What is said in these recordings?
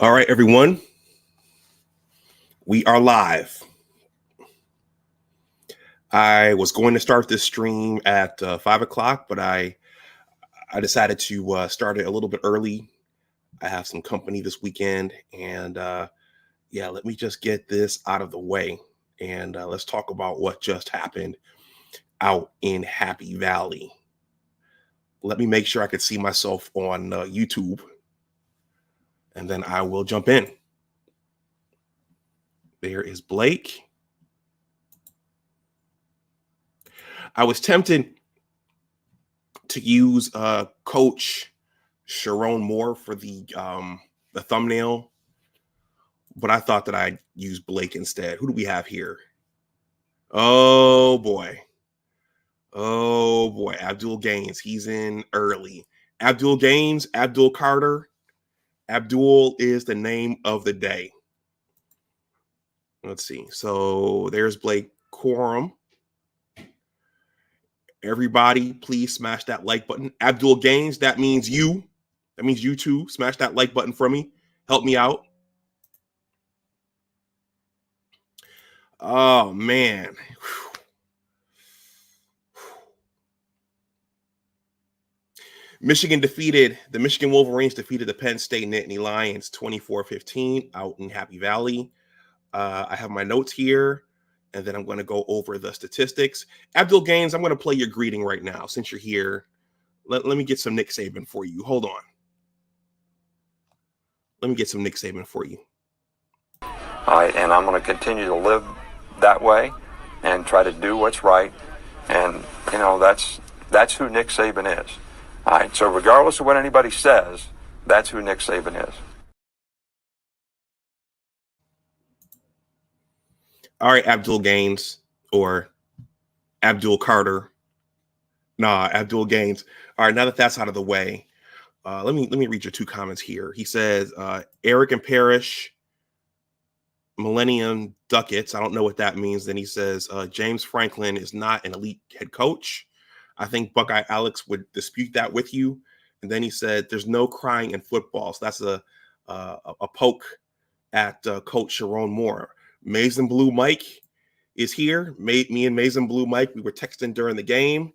All right, everyone. We are live. I was going to start this stream at 5 o'clock, but I decided to start it a little bit early. I have some company this weekend, and let me just get this out of the way, and let's talk about what just happened out in Happy Valley. Let me make sure I can see myself on YouTube, and then I will jump in. There is Blake. I was tempted to use Coach Sharon Moore for the thumbnail, but I thought that I'd use Blake instead. Who do we have here? Oh boy, Abdul Gaines. He's in early. Abdul Gaines, Abdul Carter. Abdul is the name of the day. Let's see. So there's Blake Quorum. Everybody, please smash that like button. Abdul Gaines, that means you. That means you too. Smash that like button for me. Help me out. Oh, man. The Michigan Wolverines defeated the Penn State Nittany Lions 24-15 out in Happy Valley. I have my notes here. And then I'm going to go over the statistics. Abdul Gaines, I'm going to play your greeting right now. Since you're here, let me get some Nick Saban for you. Hold on. Let me get some Nick Saban for you. All right, and I'm going to continue to live that way and try to do what's right. And, you know, that's who Nick Saban is. All right, so regardless of what anybody says, that's who Nick Saban is. All right, Abdul Gaines or Abdul Carter. Abdul Gaines. All right, now that that's out of the way, let me read your two comments here. He says, Eric and Parrish, Millennium Ducats. I don't know what that means. Then he says, James Franklin is not an elite head coach. I think Buckeye Alex would dispute that with you. And then he said, there's no crying in football. So that's a poke at Coach Sharon Moore. Maize and Blue Mike is here. Me and Maize and Blue Mike, we were texting during the game.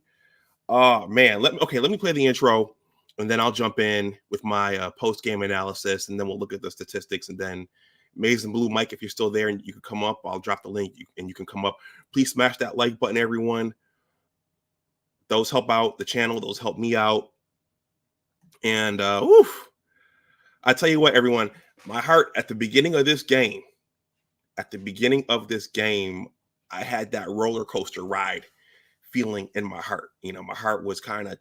Oh man, let me play the intro, and then I'll jump in with my post-game analysis, and then we'll look at the statistics. And then Maize and Blue Mike, if you're still there and you can come up, I'll drop the link and you can come up. Please smash that like button, everyone. Those help out the channel. Those help me out. And I tell you what, everyone, my heart at the beginning of this game. I had that roller coaster ride feeling in my heart. You know, my heart was kind of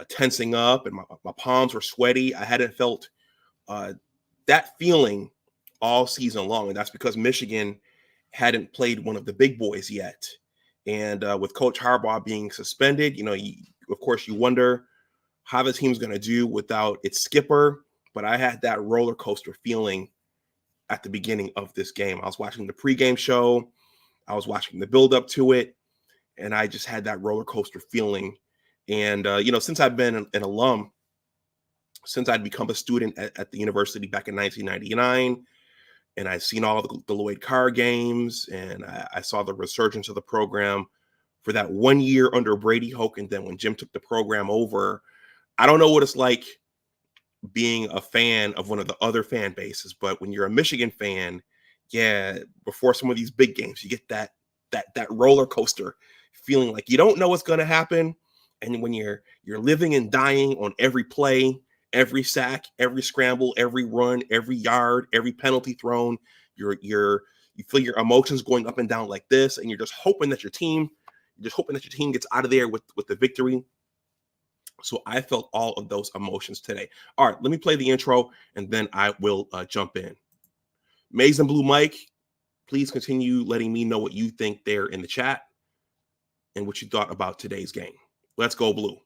tensing up, and my palms were sweaty. I hadn't felt that feeling all season long, and that's because Michigan hadn't played one of the big boys yet. And with Coach Harbaugh being suspended, you know, of course, you wonder how the team's going to do without its skipper. But I had that roller coaster feeling at the beginning of this game. I was watching the pregame show. I was watching the build up to it. And I just had that roller coaster feeling. And, since I've been an alum, since I'd become a student at the university back in 1999, and I've seen all of the Lloyd Carr games, and I saw the resurgence of the program for that 1 year under Brady Hoke. And then when Jim took the program over, I don't know what it's like being a fan of one of the other fan bases, but when you're a Michigan fan, before some of these big games, you get that roller coaster feeling like you don't know what's going to happen. And when you're living and dying on every play, every sack, every scramble, every run, every yard, every penalty thrown, you feel your emotions going up and down like this, and you're just hoping that your team gets out of there with the victory. So I felt all of those emotions today. All right, let me play the intro, and then I will jump in. Maize and Blue Mike, please continue letting me know what you think there in the chat and what you thought about today's game. Let's go Blue.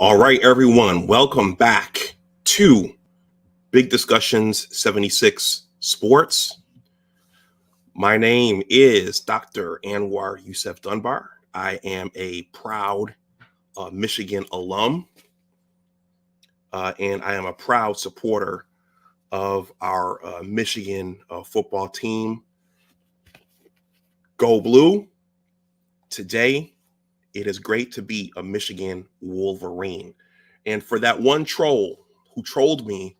All right, everyone, welcome back to Big Discussions 76 Sports. My name is Dr. Anwar Youssef Dunbar. I am a proud Michigan alum, and I am a proud supporter of our Michigan football team. Go Blue. Today, it is great to be a Michigan Wolverine. And for that one troll who trolled me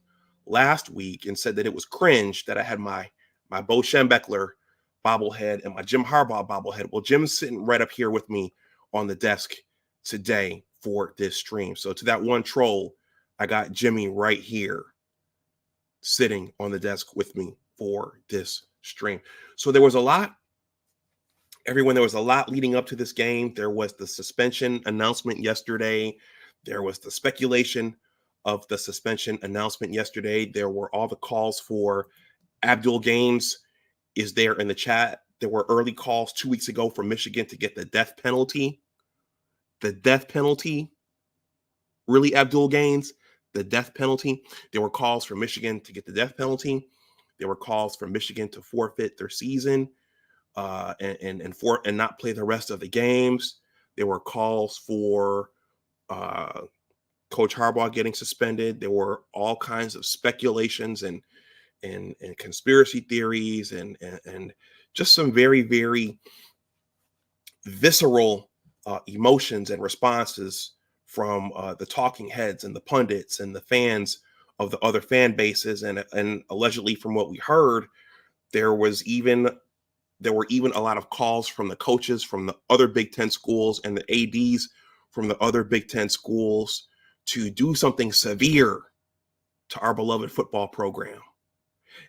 last week and said that it was cringe that I had my Bo Schembechler bobblehead and my Jim Harbaugh bobblehead. Well, Jim's sitting right up here with me on the desk today for this stream. So to that one troll, I got Jimmy right here sitting on the desk with me for this stream. So there was a lot. Everyone, there was a lot leading up to this game. There was the suspension announcement yesterday. There was the speculation of the suspension announcement yesterday. There were all the calls for Abdul Gaines is there in the chat. There were early calls 2 weeks ago for Michigan to get the death penalty. The death penalty? Really, Abdul Gaines? The death penalty? There were calls for Michigan to get the death penalty. There were calls for Michigan to forfeit their season. And not play the rest of the games. There were calls for Coach Harbaugh getting suspended. There were all kinds of speculations and conspiracy theories and just some very, very visceral emotions and responses from the talking heads and the pundits and the fans of the other fan bases. And allegedly, from what we heard, there were even a lot of calls from the coaches from the other Big Ten schools and the ADs from the other Big Ten schools to do something severe to our beloved football program.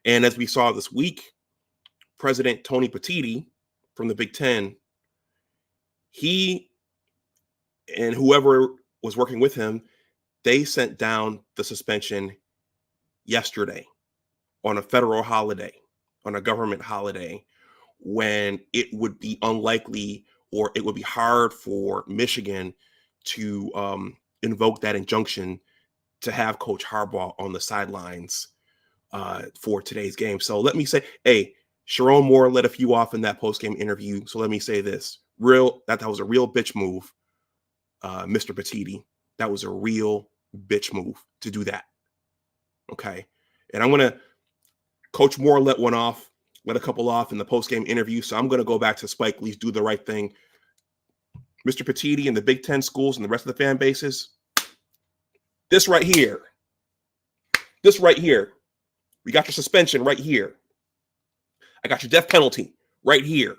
And as we saw this week, President Tony Petitti from the Big Ten, he and whoever was working with him, they sent down the suspension yesterday on a federal holiday, on a government holiday, when it would be unlikely or it would be hard for Michigan to invoke that injunction to have Coach Harbaugh on the sidelines for today's game. So let me say, hey, Sharon Moore let a few off in that postgame interview. So let me say this, that was a real bitch move, Mr. Petitti. That was a real bitch move to do that. Okay. And Coach Moore let a couple off in the post-game interview. So I'm going to go back to Spike Lee's Do the Right Thing. Mr. Petitti and the Big Ten schools and the rest of the fan bases, this right here, we got your suspension right here. I got your death penalty right here.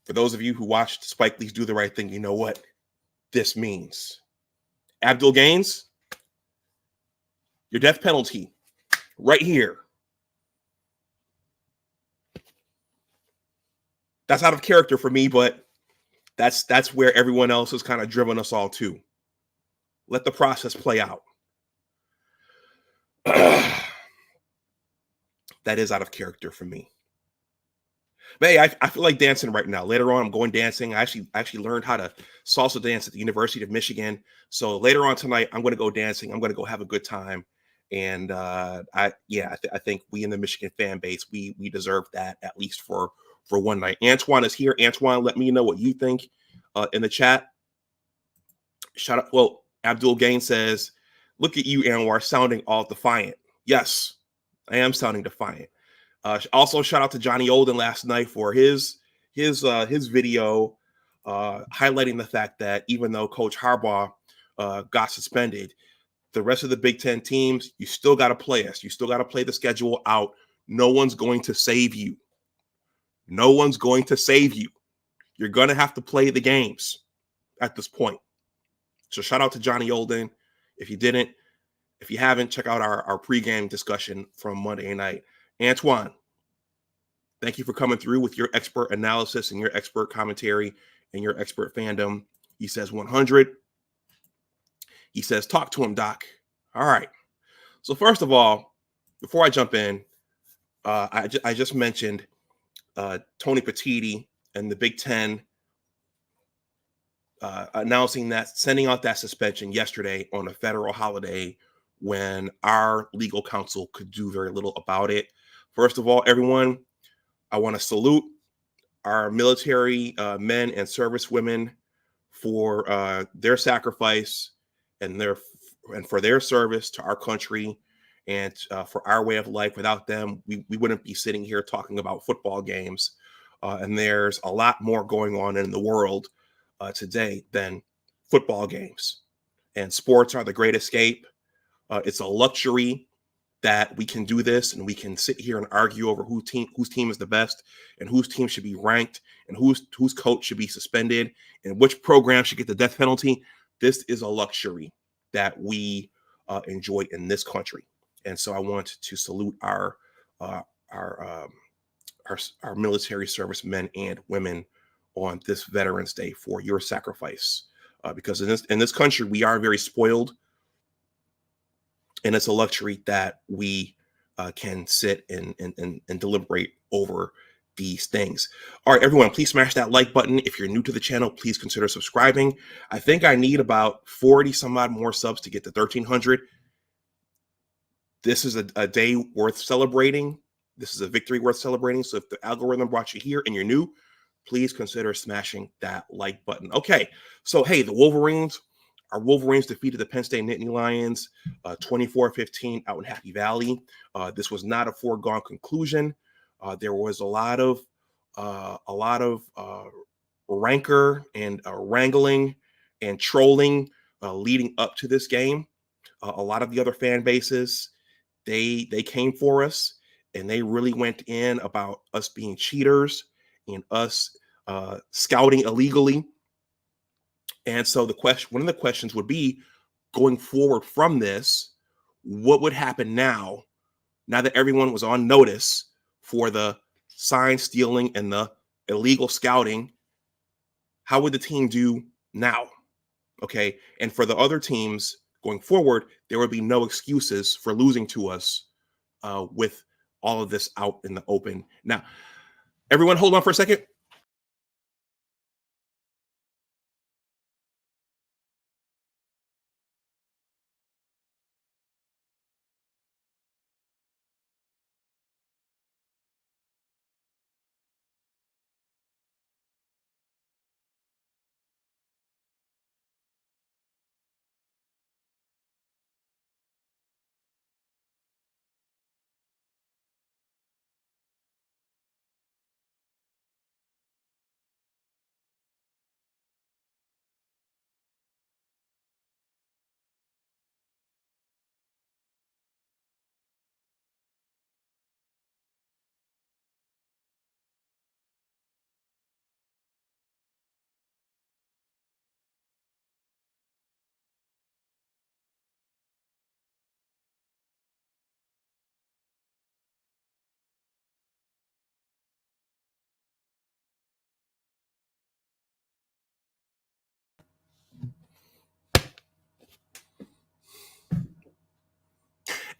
For those of you who watched Spike Lee's Do the Right Thing, you know what this means. Abdul Gaines, your death penalty right here. That's out of character for me, but that's where everyone else has kind of driven us all to. Let the process play out. That is out of character for me. But hey, I feel like dancing right now. Later on, I'm going dancing. I actually learned how to salsa dance at the University of Michigan. So later on tonight, I'm going to go dancing. I'm going to go have a good time. And I think we in the Michigan fan base, we deserve that at least for one night. Antoine is here. Antoine, let me know what you think in the chat. Shout out. Well, Abdul Gaines says, "Look at you, Anwar, sounding all defiant." Yes, I am sounding defiant. Also, shout out to Johnny Olden last night for his video highlighting the fact that even though Coach Harbaugh got suspended, the rest of the Big Ten teams, you still got to play us. You still got to play the schedule out. No one's going to save you. No one's going to save you. You're going to have to play the games at this point. So shout out to Johnny Olden. If you haven't, check out our pregame discussion from Monday night. Antoine, thank you for coming through with your expert analysis and your expert commentary and your expert fandom. He says 100. He says, talk to him, Doc. All right. So first of all, before I jump in, I just mentioned Tony Petitti and the Big Ten announcing that, sending out that suspension yesterday on a federal holiday when our legal counsel could do very little about it. First of all, everyone, I want to salute our military men and service women for their sacrifice and for their service to our country and for our way of life. Without them, we wouldn't be sitting here talking about football games. And there's a lot more going on in the world today than football games. And sports are the great escape. It's a luxury that we can do this and we can sit here and argue over whose team is the best and whose team should be ranked and whose coach should be suspended and which program should get the death penalty. This is a luxury that we enjoy in this country. And so I want to salute our military service men and women on this Veterans Day for your sacrifice. Because in this country, we are very spoiled. And it's a luxury that we can sit and deliberate over these things. All right, everyone, please smash that like button. If you're new to the channel, please consider subscribing. I think I need about 40 some odd more subs to get to 1,300. This is a day worth celebrating. This is a victory worth celebrating. So if the algorithm brought you here and you're new, please consider smashing that like button. Okay, so hey, our Wolverines defeated the Penn State Nittany Lions 24-15 out in Happy Valley. This was not a foregone conclusion. There was a lot of rancor and wrangling and trolling leading up to this game. A lot of the other fan bases, they came for us and they really went in about us being cheaters and us scouting illegally. And so one of the questions would be, going forward from this, what would happen now that everyone was on notice for the sign stealing and the illegal scouting? How would the team do now? Okay. And for the other teams going forward, there would be no excuses for losing to us with all of this out in the open. Now, everyone, hold on for a second.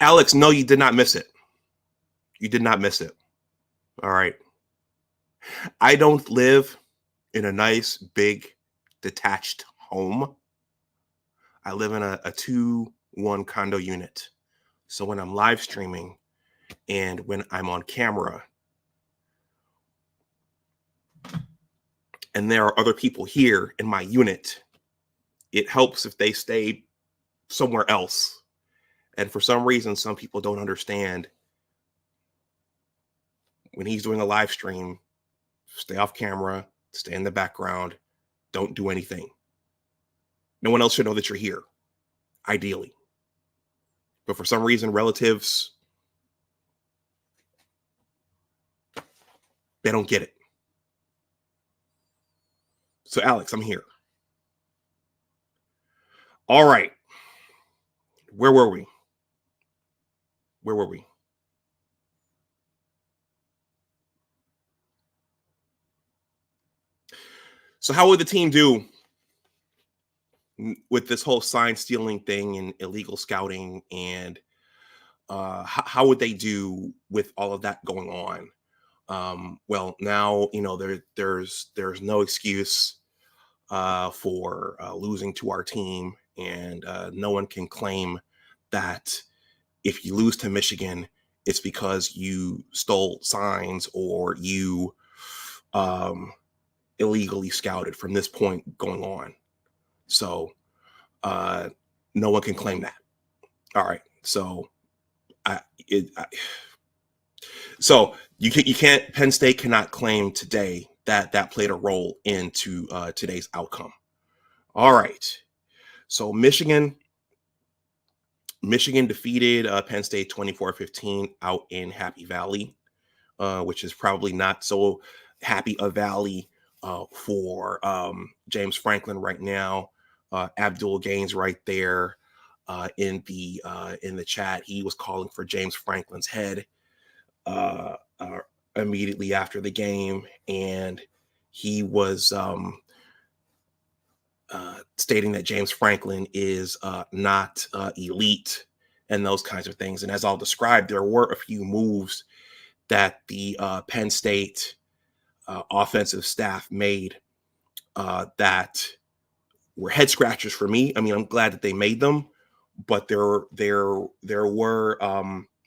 Alex, no, you did not miss it. You did not miss it. All right. I don't live in a nice, big, detached home. I live in a 2-1 condo unit. So when I'm live streaming and when I'm on camera and there are other people here in my unit, it helps if they stay somewhere else. And for some reason, some people don't understand. When he's doing a live stream, stay off camera, stay in the background, don't do anything. No one else should know that you're here, ideally. But for some reason, relatives, they don't get it. So, Alex, I'm here. All right. Where were we? So how would the team do with this whole sign stealing thing and illegal scouting? And how would they do with all of that going on? Well, now, there's no excuse. for losing to our team, and no one can claim that if you lose to Michigan, it's because you stole signs or you illegally scouted from this point going on. So no one can claim that. All right. So so you can't, Penn State cannot claim today that that played a role into today's outcome. All right. So Michigan defeated Penn State 24-15 out in Happy Valley, which is probably not so happy a valley for James Franklin right now. Abdul Gaines right there in the chat. He was calling for James Franklin's head immediately after the game, and he was stating that James Franklin is not elite and those kinds of things. And as I'll describe, there were a few moves that the Penn State offensive staff made that were head scratchers for me. I mean, I'm glad that they made them, but there were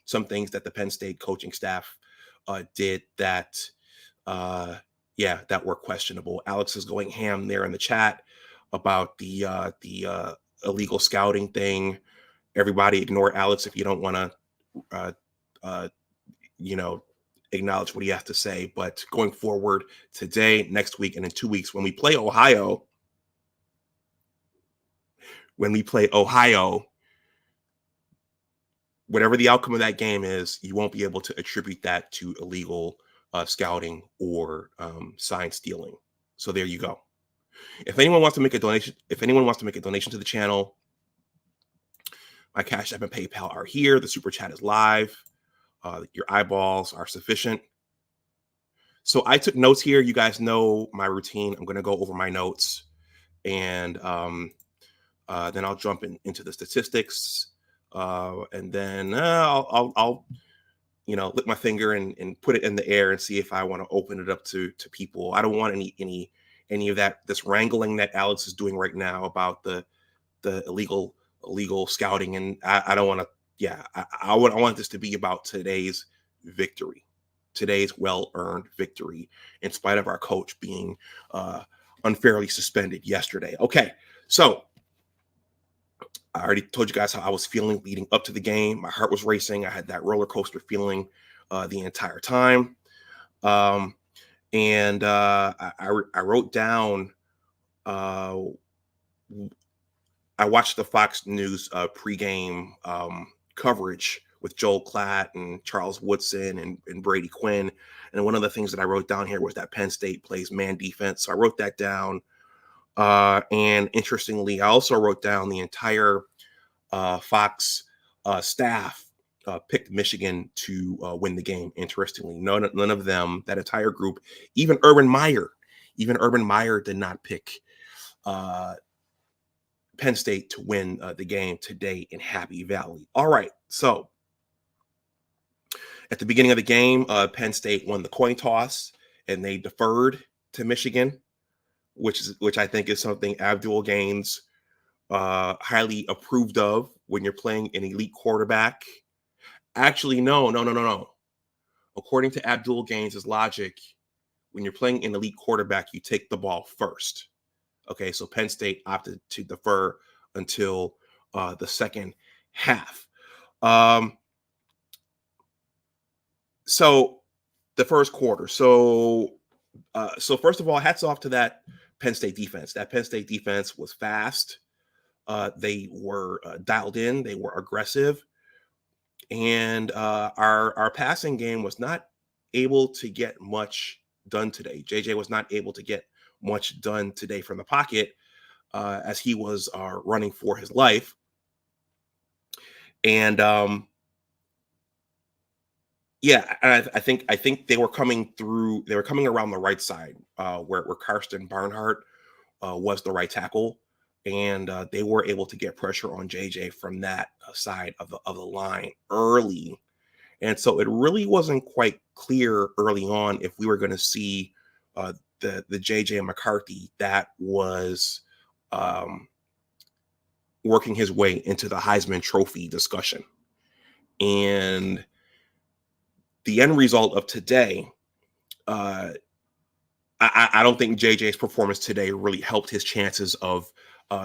some things that the Penn State coaching staff did that, that were questionable. Alex is going ham there in the chat about the illegal scouting thing. Everybody ignore Alex if you don't want to, acknowledge what he has to say. But going forward today, next week, and in 2 weeks, when we play Ohio, whatever the outcome of that game is, you won't be able to attribute that to illegal scouting or sign stealing. So there you go. If anyone wants to make a donation, to the channel, my Cash App and PayPal are here. The super chat is live. Your eyeballs are sufficient. So I took notes here. You guys know my routine. I'm going to go over my notes, and then I'll jump into the statistics, and then I'll lick my finger and put it in the air and see if I want to open it up to people. I don't want any of this wrangling that Alex is doing right now about the illegal scouting, and I don't want to. Yeah, I want this to be about today's victory, today's well-earned victory, in spite of our coach being unfairly suspended yesterday. Okay, so I already told you guys how I was feeling leading up to the game. My heart was racing. I had that roller coaster feeling the entire time. And I wrote down, I watched the Fox News pregame coverage with Joel Klatt and Charles Woodson and Brady Quinn. And one of the things that I wrote down here was that Penn State plays man defense. So I wrote that down. And interestingly, I also wrote down the entire Fox staff picked Michigan to win the game. Interestingly, none of them, that entire group, even Urban Meyer did not pick Penn State to win the game today in Happy Valley. All right, so at the beginning of the game, Penn State won the coin toss and they deferred to Michigan, which I think is something Abdul Gaines highly approved of when you're playing an elite quarterback. Actually, no. According to Abdul Gaines' logic, when you're playing an elite quarterback, you take the ball first. Okay, so Penn State opted to defer until the second half. So the first quarter. So first of all, hats off to that Penn State defense. That Penn State defense was fast. They were dialed in. They were aggressive. And our passing game was not able to get much done today. JJ was not able to get much done today from the pocket as he was running for his life. And I think they were coming through. They were coming around the right side where Karsten Barnhart was the right tackle, and they were able to get pressure on JJ from that side of the line early. And so it really wasn't quite clear early on if we were going to see the JJ McCarthy that was working his way into the Heisman Trophy discussion. And the end result of today, I don't think JJ's performance today really helped his chances of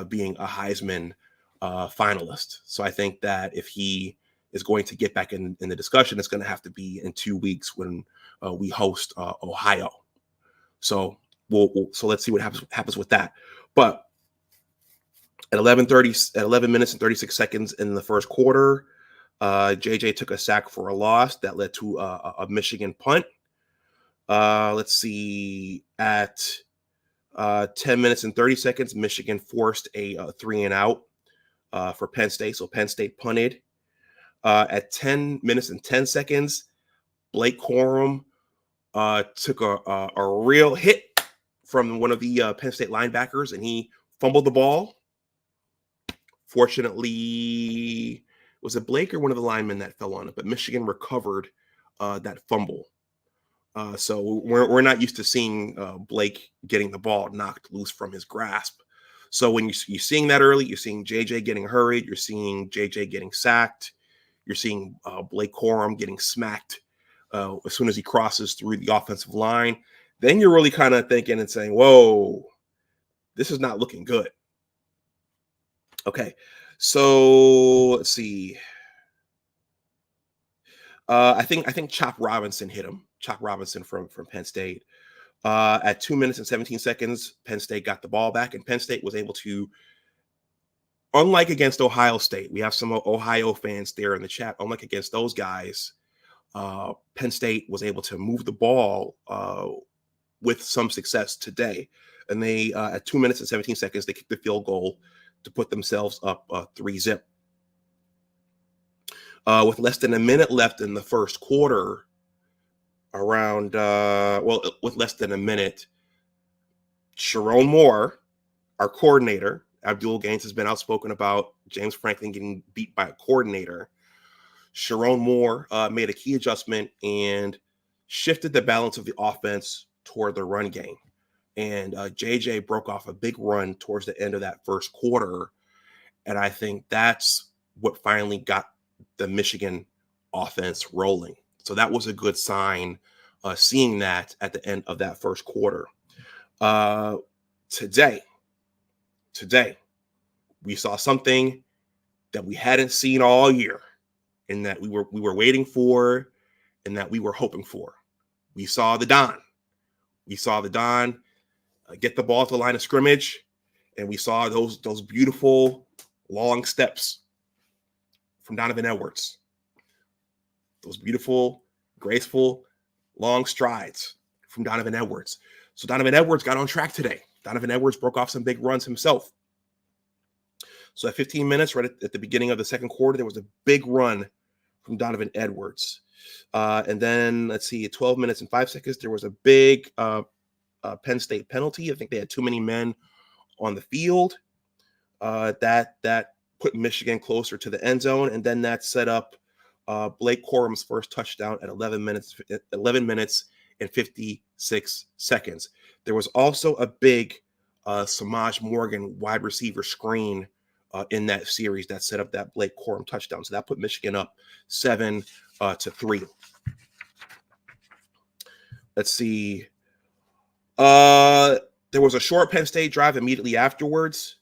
being a Heisman finalist. So I think that if he is going to get back in the discussion, it's going to have to be in 2 weeks when we host Ohio. So so let's see what happens with that. But at 11 minutes and 36 seconds in the first quarter, JJ took a sack for a loss that led to a Michigan punt. Let's see, at 10 minutes and 30 seconds, Michigan forced a 3-and-out for Penn State. So Penn State punted. At 10 minutes and 10 seconds, Blake Corum took a real hit from one of the Penn State linebackers, and he fumbled the ball. Fortunately, was it Blake or one of the linemen that fell on it? But Michigan recovered that fumble. So we're not used to seeing Blake getting the ball knocked loose from his grasp. So when you're seeing that early, you're seeing JJ getting hurried, you're seeing JJ getting sacked, you're seeing Blake Corum getting smacked as soon as he crosses through the offensive line. Then you're really kind of thinking and saying, whoa, this is not looking good. Okay, so let's see. I think Chop Robinson hit him. Chop Robinson from Penn State. At 2 minutes and 17 seconds, Penn State got the ball back, and Penn State was able to, unlike against Ohio State, we have some Ohio fans there in the chat. Unlike against those guys, Penn State was able to move the ball with some success today. And they, at 2 minutes and 17 seconds, they kicked the field goal to put themselves up 3-0. With less than a minute left in the first quarter, with less than a minute, Sharon Moore, our coordinator, Abdul Gaines has been outspoken about James Franklin getting beat by a coordinator. Sharon Moore made a key adjustment and shifted the balance of the offense toward the run game. And JJ broke off a big run towards the end of that first quarter. And I think that's what finally got the Michigan offense rolling. So that was a good sign, seeing that at the end of that first quarter. Today, we saw something that we hadn't seen all year, and that we were waiting for, and that we were hoping for. We saw the Don. Get the ball to the line of scrimmage, and we saw those beautiful long steps from Donovan Edwards. Those beautiful, graceful, long strides from Donovan Edwards. So Donovan Edwards got on track today. Donovan Edwards broke off some big runs himself. So at 15 minutes, right at the beginning of the second quarter, there was a big run from Donovan Edwards. And then, let's see, at 12 minutes and 5 seconds, there was a big Penn State penalty. I think they had too many men on the field. That put Michigan closer to the end zone, and then that set up Blake Corum's first touchdown at 11 minutes and 56 seconds. There was also a big Samaj Morgan wide receiver screen in that series that set up that Blake Corum touchdown. So that put Michigan up 7-3. Let's see. There was a short Penn State drive immediately afterwards,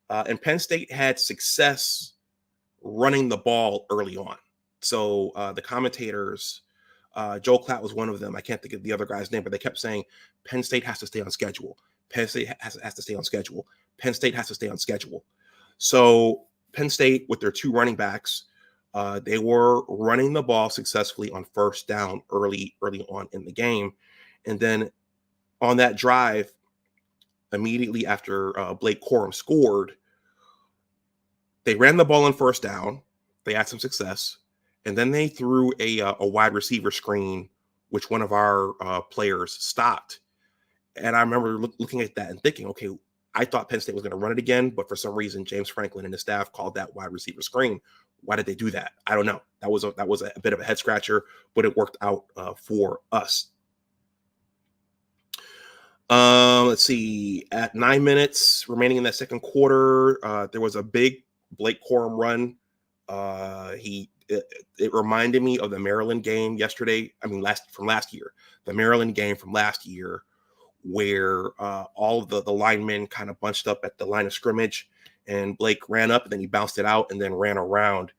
and Penn State had success running the ball early on. So the commentators, Joel Klatt was one of them. I can't think of the other guy's name, but they kept saying Penn State has to stay on schedule. Penn State has to stay on schedule. Penn State has to stay on schedule. So Penn State, with their two running backs, they were running the ball successfully on first down early on in the game. And then on that drive, immediately after Blake Corum scored, they ran the ball on first down. They had some success. And then they threw a wide receiver screen, which one of our players stopped. And I remember looking at that and thinking, okay, I thought Penn State was going to run it again, but for some reason, James Franklin and his staff called that wide receiver screen. Why did they do that? I don't know. That was a bit of a head scratcher, but it worked out for us. Let's see. At 9 minutes remaining in that second quarter, there was a big Blake Corum run. It reminded me of the Maryland game yesterday. I mean, last year, the Maryland game from last year, where all of the linemen kind of bunched up at the line of scrimmage, and Blake ran up, and then he bounced it out, and then ran around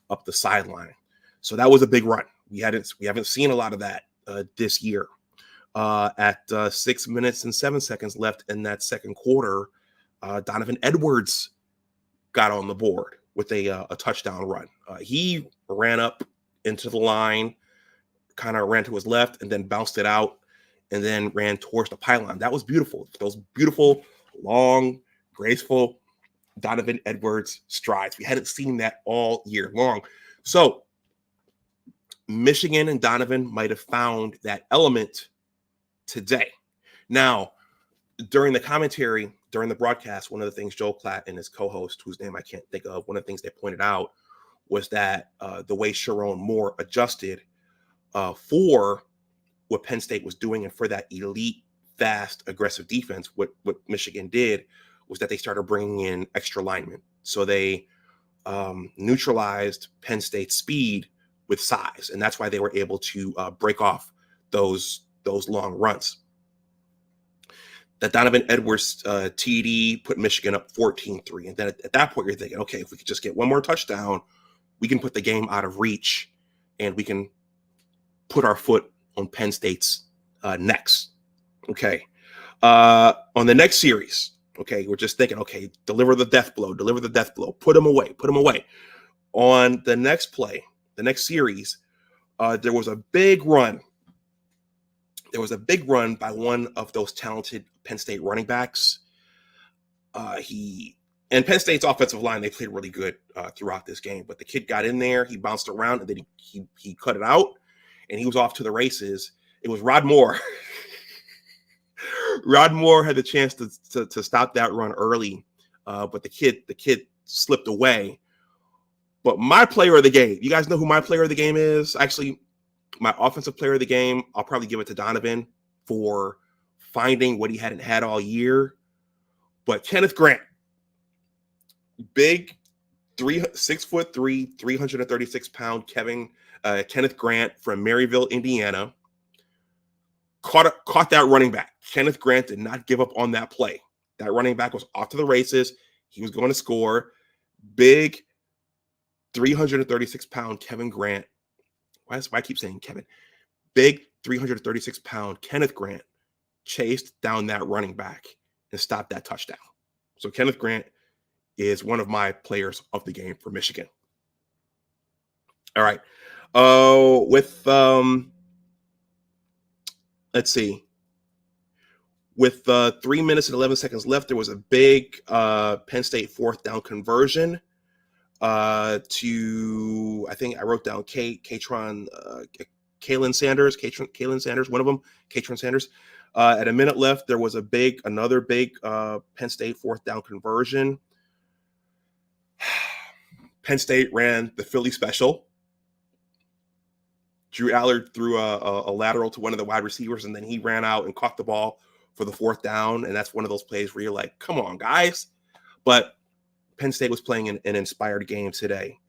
up the sideline. So that was a big run. We haven't seen a lot of that this year. At 6 minutes and 7 seconds left in that second quarter, Donovan Edwards got on the board with a touchdown run. He ran up into the line, kind of ran to his left, and then bounced it out, and then ran towards the pylon. That was beautiful. Those beautiful, long, graceful Donovan Edwards strides. We hadn't seen that all year long. So Michigan and Donovan might have found that element today. Now, during the commentary, during the broadcast, one of the things Joe Klatt and his co-host, whose name I can't think of, one of the things they pointed out was that the way Sharon Moore adjusted for what Penn State was doing and for that elite, fast, aggressive defense, what Michigan did was that they started bringing in extra linemen. So they neutralized Penn State's speed with size, and that's why they were able to break off those long runs. That Donovan Edwards TD put Michigan up 14-3. And then at that point, you're thinking, okay, if we could just get one more touchdown, we can put the game out of reach, and we can put our foot on Penn State's necks. Okay. On the next series, okay, we're just thinking, okay, deliver the death blow, put them away. On the next play, the next series, there was a big run. There was a big run by one of those talented Penn State running backs. And Penn State's offensive line, they played really good throughout this game. But the kid got in there, he bounced around, and then he cut it out, and he was off to the races. It was Rod Moore. Rod Moore had the chance to stop that run early, but the kid slipped away. But my player of the game, you guys know who my player of the game is? Actually, my offensive player of the game, I'll probably give it to Donovan for finding what he hadn't had all year. But Kenneth Grant, big 6'3", 336-pound Kenneth Grant from Maryville, Indiana, caught that running back. Kenneth Grant did not give up on that play. That running back was off to the races. He was going to score. Big 336-pound Kevin Grant. Why do I keep saying Kevin? Big 336-pound Kenneth Grant chased down that running back and stopped that touchdown. So Kenneth Grant is one of my players of the game for Michigan. All right. Let's see. With 3 minutes and 11 seconds left, there was a big Penn State fourth down conversion to, I think I wrote down Kaytron Sanders, one of them, Kaytron Sanders. At a minute left, there was another big Penn State fourth down conversion. Penn State ran the Philly special. Drew Allard threw a lateral to one of the wide receivers, and then he ran out and caught the ball for the fourth down. And that's one of those plays where you're like, come on, guys. But Penn State was playing an inspired game today.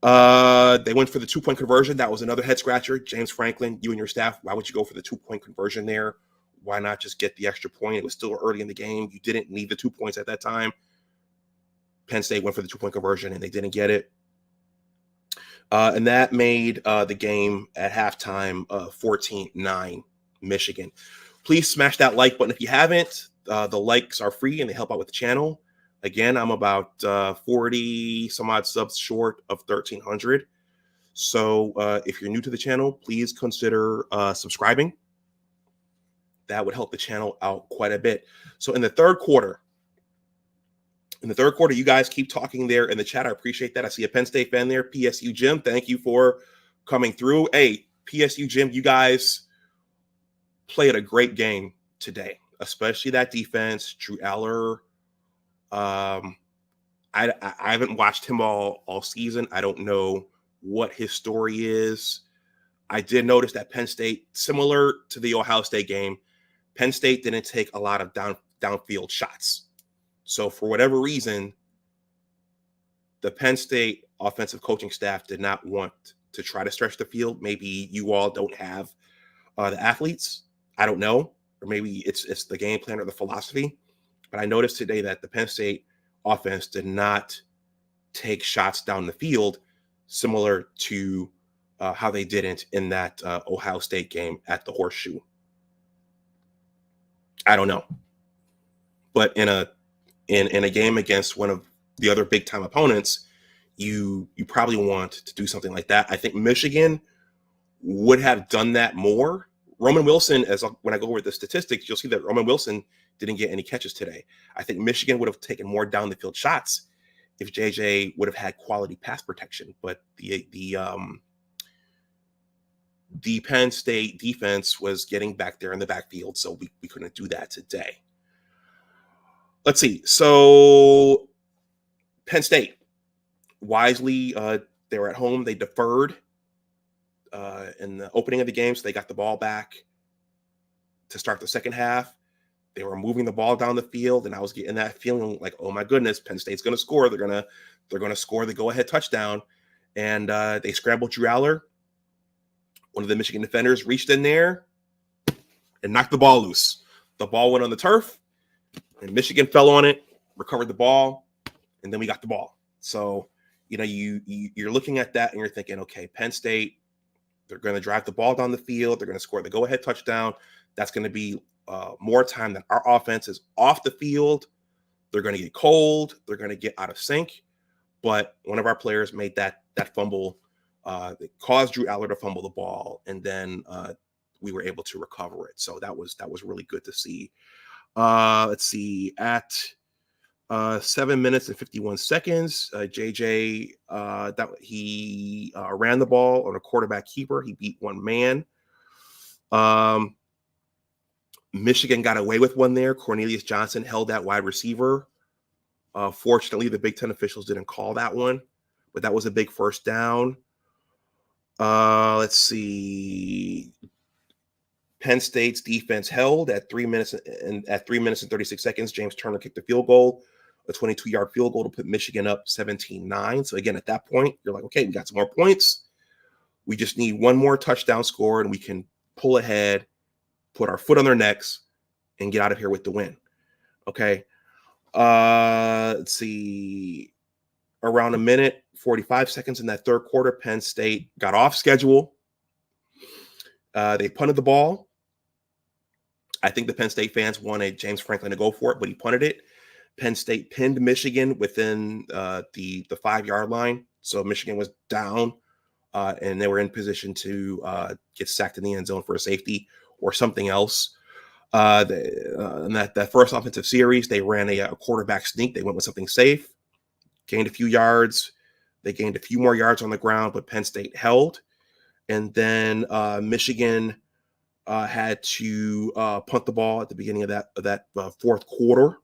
They went for the 2-point conversion. That was another head scratcher. James Franklin, you and your staff, why would you go for the 2-point conversion there? Why not just get the extra point? It was still early in the game. You didn't need the 2 points at that time. Penn State went for the 2-point conversion, and they didn't get it. And that made the game at halftime 14-9 Michigan. Please smash that like button if you haven't. The likes are free, and they help out with the channel. Again, I'm about 40 some odd subs short of 1,300. So if you're new to the channel, please consider subscribing. That would help the channel out quite a bit. So in the third quarter, you guys keep talking there in the chat. I appreciate that. I see a Penn State fan there. PSU Jim, thank you for coming through. Hey, PSU Jim, you guys played a great game today, especially that defense. Drew Aller. I haven't watched him all season. I don't know what his story is. I did notice that Penn State, similar to the Ohio State game, Penn State didn't take a lot of downfield shots. So for whatever reason, the Penn State offensive coaching staff did not want to try to stretch the field. Maybe you all don't have the athletes. I don't know. Or maybe it's the game plan or the philosophy. But I noticed today that the Penn State offense did not take shots down the field, similar to how they didn't in that Ohio State game at the Horseshoe. I don't know. But in a game against one of the other big time opponents, you probably want to do something like that. I think Michigan would have done that more. Roman Wilson, when I go over the statistics, you'll see that Roman Wilson didn't get any catches today. I think Michigan would have taken more down the field shots if JJ would have had quality pass protection. But the Penn State defense was getting back there in the backfield, so we couldn't do that today. Let's see. So Penn State, wisely, they were at home. They deferred in the opening of the game, so they got the ball back to start the second half. They were moving the ball down the field, and I was getting that feeling like, oh my goodness, Penn State's going to score. They're going to score the go-ahead touchdown, and they scrambled Drew Aller. One of the Michigan defenders reached in there and knocked the ball loose. The ball went on the turf, and Michigan fell on it, recovered the ball, and then we got the ball. So, you're looking at that and you're thinking, okay, Penn State, they're going to drive the ball down the field. They're going to score the go-ahead touchdown. That's going to be more time than our offense is off the field. They're going to get cold. They're going to get out of sync. But one of our players made that fumble. It caused Drew Aller to fumble the ball, and then we were able to recover it. So that was really good to see. Let's see, at 7 minutes and 51 seconds, JJ he ran the ball on a quarterback keeper. He beat one man. Michigan got away with one there. Cornelius Johnson held that wide receiver. Fortunately, the Big Ten officials didn't call that one, but that was a big first down. Let's see. Penn State's defense held at 3 minutes and 36 seconds. James Turner kicked the field goal, a 22-yard field goal to put Michigan up 17-9. So again, at that point, you're like, okay, we got some more points. We just need one more touchdown score, and we can pull ahead, put our foot on their necks, and get out of here with the win. Okay. Let's see. Around a minute, 45 seconds in that third quarter, Penn State got off schedule. They punted the ball. I think the Penn State fans wanted James Franklin to go for it, but he punted it. Penn State pinned Michigan within the 5-yard line. So Michigan was down, and they were in position to get sacked in the end zone for a safety or something else. In that first offensive series, they ran a quarterback sneak. They went with something safe, gained a few yards. They gained a few more yards on the ground, but Penn State held. And then Michigan had to punt the ball at the beginning of that fourth quarter.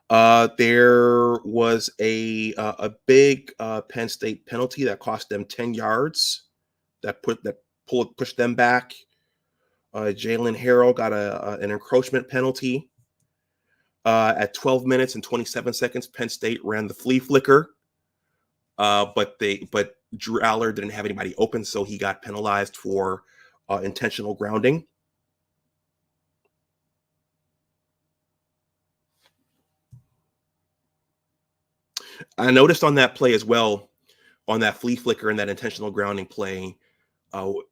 There was a big Penn State penalty that cost them 10 yards. That pushed them back. Jalen Harrell got an encroachment penalty. At 12 minutes and 27 seconds, Penn State ran the flea flicker. But Drew Aller didn't have anybody open, so he got penalized for intentional grounding. I noticed on that play as well, on that flea flicker and that intentional grounding play,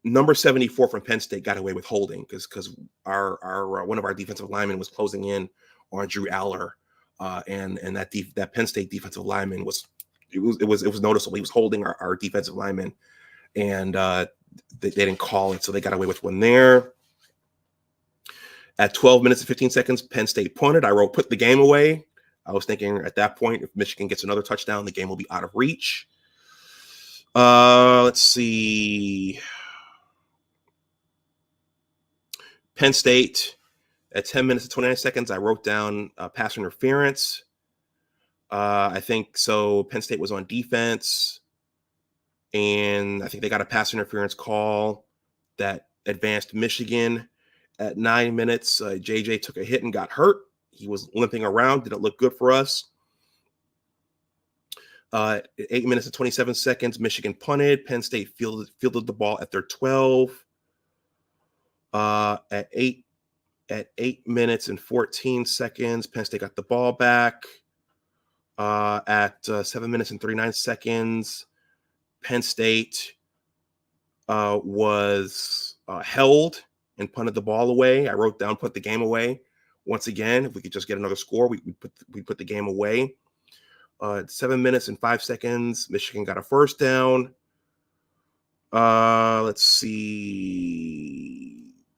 number 74 from Penn State got away with holding because our one of our defensive linemen was closing in on Drew Aller, and that Penn State defensive lineman was noticeable. He was holding our defensive lineman, and they didn't call it, so they got away with one there. At 12 minutes and 15 seconds, Penn State punted. I wrote, put the game away. I was thinking at that point, if Michigan gets another touchdown, the game will be out of reach. Let's see. Penn State, at 10 minutes and 29 seconds, I wrote down pass interference. I think so. Penn State was on defense, and I think they got a pass interference call that advanced Michigan. At 9 minutes, JJ took a hit and got hurt. He was limping around. Didn't look good for us. 8 minutes and 27 seconds, Michigan punted. Penn State fielded the ball at their 12. At 8 minutes and 14 seconds, Penn State got the ball back. At 7 minutes and 39 seconds, Penn State was held and punted the ball away. I wrote down, put the game away. Once again, if we could just get another score, we put the game away. 7 minutes and 5 seconds, Michigan got a first down. Let's see.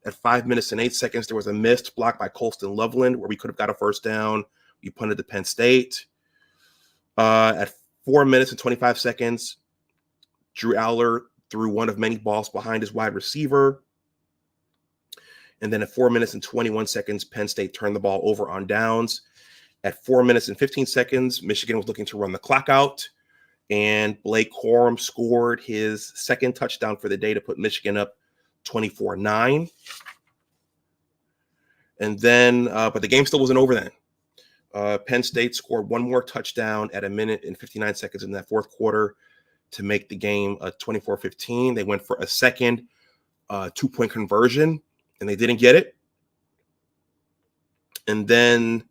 At 5 minutes and 8 seconds, there was a missed block by Colston Loveland where we could have got a first down. We punted to Penn State. At 4 minutes and 25 seconds, Drew Aller threw one of many balls behind his wide receiver. And then at 4 minutes and 21 seconds, Penn State turned the ball over on downs. At 4 minutes and 15 seconds, Michigan was looking to run the clock out. And Blake Corum scored his second touchdown for the day to put Michigan up 24-9. And then, but the game still wasn't over then. Penn State scored one more touchdown at 1 minute and 59 seconds in that fourth quarter to make the game 24-15. They went for a second 2-point conversion, and they didn't get it. And then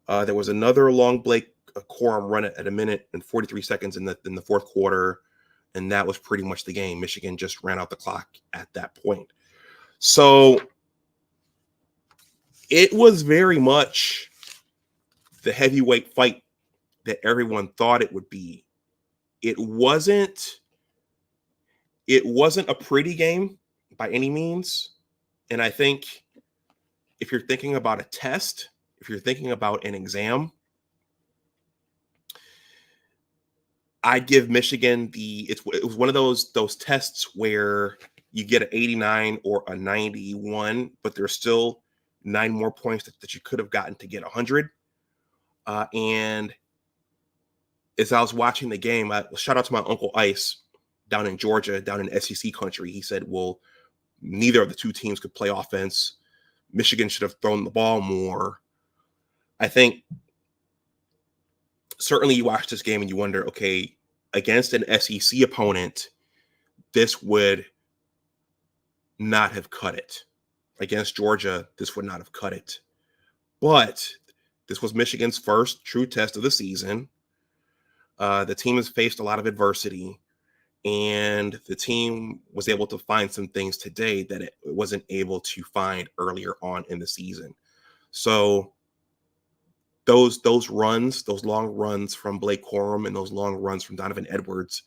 there was another long Blake Corum run at 1 minute and 43 seconds in the fourth quarter, and that was pretty much the game. Michigan just ran out the clock at that point. So it was very much the heavyweight fight that everyone thought it would be. It wasn't a pretty game by any means. And I think if you're thinking about a test, if you're thinking about an exam, I'd give Michigan it was one of those tests where you get an 89 or a 91, but there's still 9 more points that you could have gotten to get 100. And as I was watching the game, shout out to my Uncle Ice down in Georgia, down in SEC country. He said, well, neither of the two teams could play offense. Michigan should have thrown the ball more. I think certainly you watch this game and you wonder, okay, against an SEC opponent, this would not have cut it. Against Georgia, this would not have cut it. But this was Michigan's first true test of the season. The team has faced a lot of adversity, and the team was able to find some things today that it wasn't able to find earlier on in the season. So those runs, those long runs from Blake Corum and those long runs from Donovan Edwards,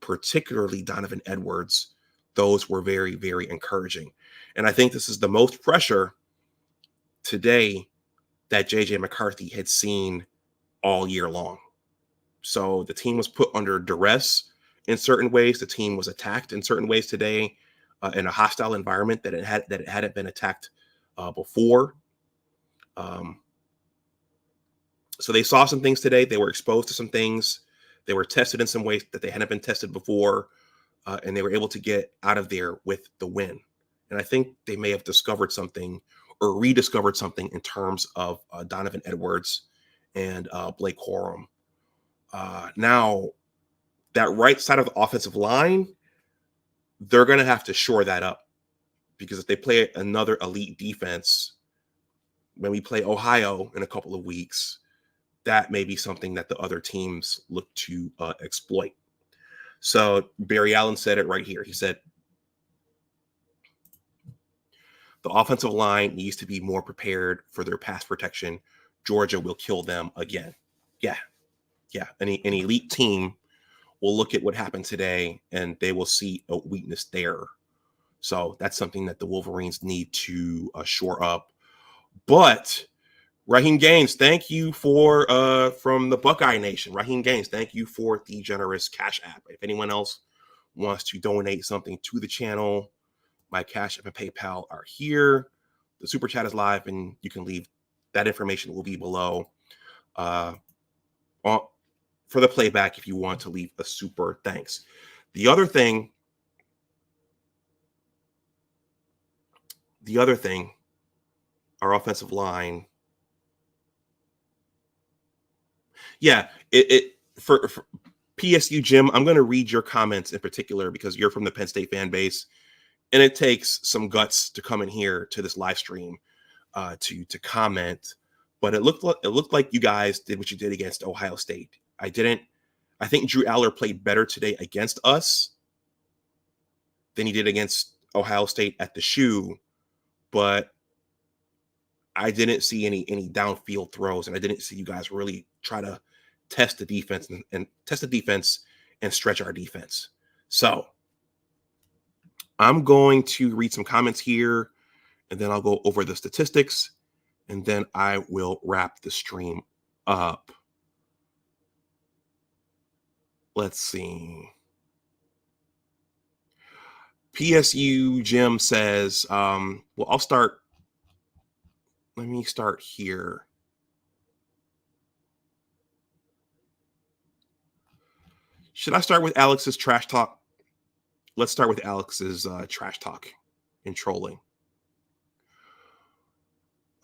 particularly Donovan Edwards, those were very, very encouraging. And I think this is the most pressure today that JJ McCarthy had seen all year long. So the team was put under duress in certain ways. The team was attacked in certain ways today in a hostile environment that it hadn't been attacked before. So they saw some things today. They were exposed to some things. They were tested in some ways that they hadn't been tested before, and they were able to get out of there with the win. And I think they may have discovered something or rediscovered something in terms of Donovan Edwards and Blake Corum. Now, that right side of the offensive line, they're going to have to shore that up, because if they play another elite defense, when we play Ohio in a couple of weeks, that may be something that the other teams look to exploit. So Barry Allen said it right here. He said, the offensive line needs to be more prepared for their pass protection. Georgia will kill them again. Yeah. An elite team will look at what happened today and they will see a weakness there. So that's something that the Wolverines need to shore up. But Raheem Gaines, thank you for from the Buckeye Nation. Raheem Gaines, thank you for the generous Cash App. If anyone else wants to donate something to the channel, my Cash App and PayPal are here. The Super Chat is live, and you can leave. That information will be below for the playback if you want to leave a super thanks. The other thing Our offensive line. Yeah, for PSU Jim, I'm going to read your comments in particular because you're from the Penn State fan base, and it takes some guts to come in here to this live stream to comment. But it looked like you guys did what you did against Ohio State. I didn't. I think Drew Aller played better today against us than he did against Ohio State at the shoe, but I didn't see any downfield throws, and I didn't see you guys really try to test the defense and stretch our defense. So I'm going to read some comments here, and then I'll go over the statistics, and then I will wrap the stream up. Let's see. PSU Jim says, well, I'll start. Let me start here. Should I start with Alex's trash talk? Let's start with Alex's trash talk and trolling.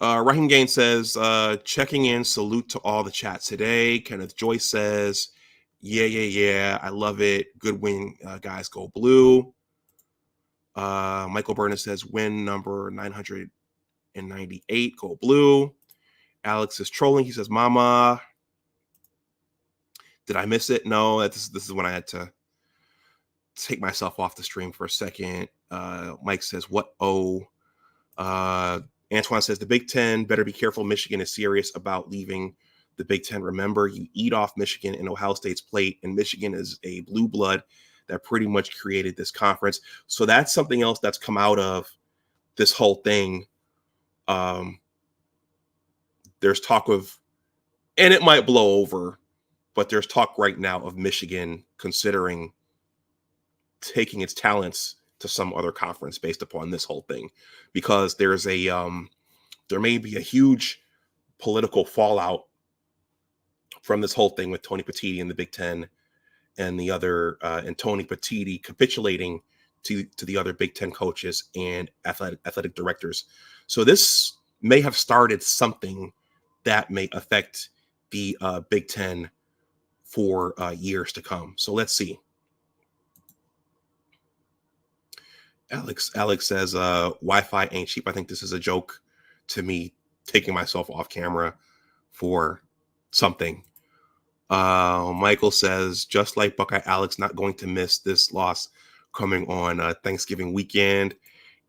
Raheem Gaines says, checking in, salute to all the chats today. Kenneth Joyce says, yeah, I love it. Good win, guys, go blue. Michael Burnett says, win number 998, go blue. Alex is trolling. He says, mama, did I miss it? No, this is when I had to take myself off the stream for a second. Mike says, what? Antoine says, the Big Ten better be careful. Michigan is serious about leaving the Big Ten. Remember, you eat off Michigan and Ohio State's plate, and Michigan is a blue blood that pretty much created this conference. So that's something else that's come out of this whole thing. There's talk of, and it might blow over, but there's talk right now of Michigan considering taking its talents to some other conference based upon this whole thing, because there's there may be a huge political fallout from this whole thing with Tony Petitti and the Big Ten and the other and Tony Petitti capitulating to the other Big Ten coaches and athletic directors. So this may have started something that may affect the Big Ten for years to come. So let's see. Alex says, Wi-Fi ain't cheap. I think this is a joke to me, taking myself off camera for something. Michael says, just like Buckeye Alex, not going to miss this loss coming on Thanksgiving weekend.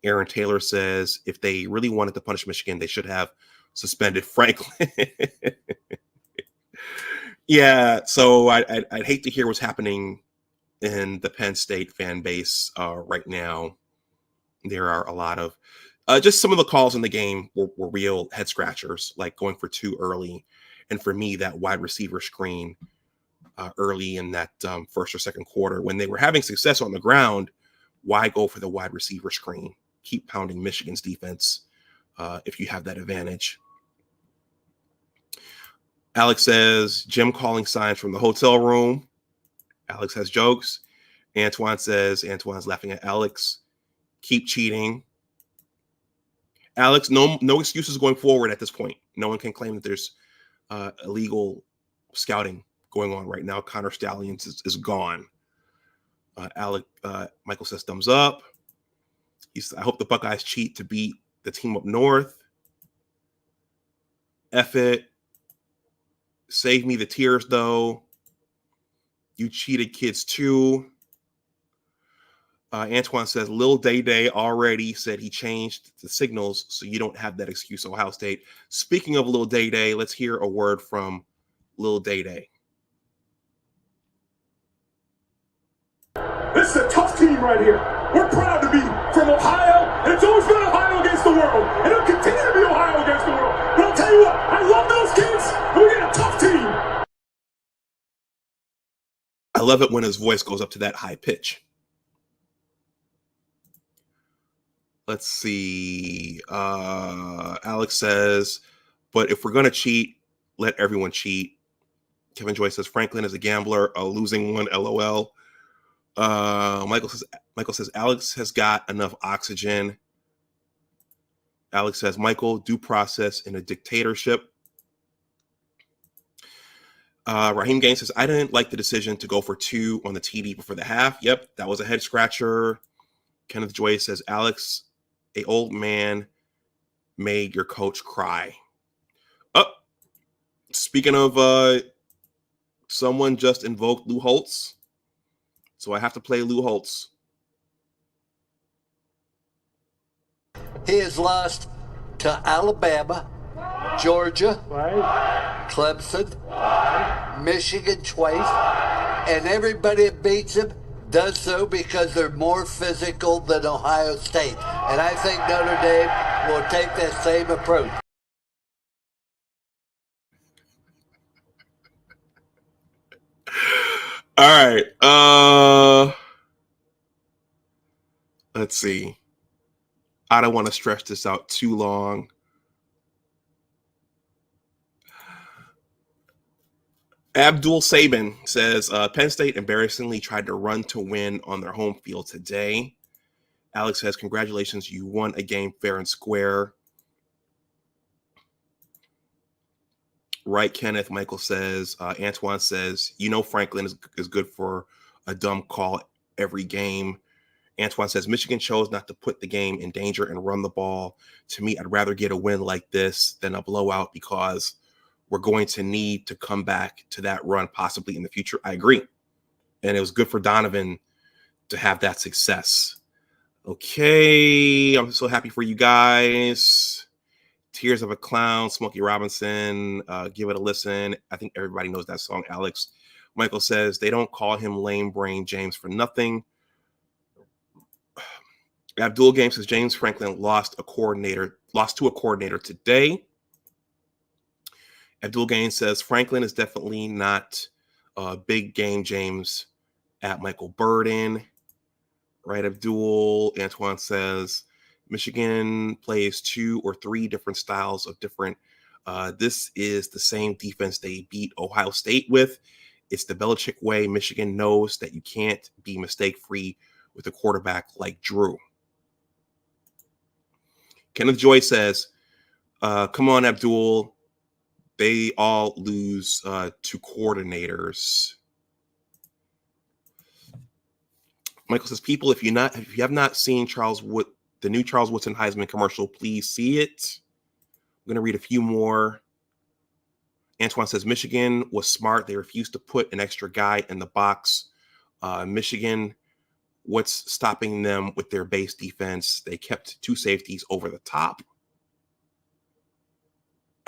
Aaron Taylor says, if they really wanted to punish Michigan, they should have suspended Franklin. Yeah, so I'd hate to hear what's happening in the Penn State fan base right now. There are a lot of just some of the calls in the game were real head scratchers, like going for two early. And for me, that wide receiver screen early in that first or second quarter, when they were having success on the ground, why go for the wide receiver screen? Keep pounding Michigan's defense if you have that advantage. Alex says, Jim calling signs from the hotel room. Alex has jokes. Antoine's laughing at Alex. Keep cheating. Alex, no excuses going forward at this point. No one can claim that there's illegal scouting going on right now. Connor Stallions is gone. Michael says thumbs up. I hope the Buckeyes cheat to beat the team up north. F it. Save me the tears, though. You cheated kids, too. Antoine says, Lil Day already said he changed the signals, so you don't have that excuse, Ohio State. Speaking of Lil Day, let's hear a word from Lil Day. This is a tough team right here. We're proud to be from Ohio, and it's always been Ohio against the world, and it'll continue to be Ohio against the world. But I'll tell you what, I love those kids, and we got a tough team. I love it when his voice goes up to that high pitch. Let's see. Alex says, but if we're going to cheat, let everyone cheat. Kevin Joyce says, Franklin is a gambler, a losing one, LOL. Michael says, Alex has got enough oxygen. Alex says, Michael, due process in a dictatorship. Raheem Gaines says, I didn't like the decision to go for 2 on the TD before the half. Yep, that was a head scratcher. Kenneth Joy says, Alex, a old man made your coach cry. Oh, speaking of someone just invoked Lou Holtz. So I have to play Lou Holtz. He has lost to Alabama, Georgia, Clemson, Michigan twice, and everybody that beats him does so because they're more physical than Ohio State. And I think Notre Dame will take that same approach. All right. Let's see. I don't want to stretch this out too long. Abdul Sabin says, Penn State embarrassingly tried to run to win on their home field today. Alex says, congratulations, you won a game fair and square. Right, Kenneth. Michael says, Antoine says, Franklin is good for a dumb call every game. Antoine says, Michigan chose not to put the game in danger and run the ball. To me, I'd rather get a win like this than a blowout because we're going to need to come back to that run possibly in the future. I agree. And it was good for Donovan to have that success. Okay. I'm so happy for you guys. Tears of a Clown, Smokey Robinson. Give it a listen. I think everybody knows that song, Alex. Michael says, they don't call him lame brain James for nothing. Abdul Game says James Franklin lost to a coordinator today. Abdul Gaines says Franklin is definitely not big game James at Michael Burden. Right, Abdul. Antoine says Michigan plays 2 or 3 different styles of different. This is the same defense they beat Ohio State with. It's the Belichick way. Michigan knows that you can't be mistake-free with a quarterback like Drew. Kenneth Joy says, come on, Abdul. They all lose to coordinators. Michael says, people, if you have not seen the new Charles Woodson Heisman commercial, please see it. I'm going to read a few more. Antoine says, Michigan was smart. They refused to put an extra guy in the box. Michigan, what's stopping them with their base defense? They kept 2 safeties over the top.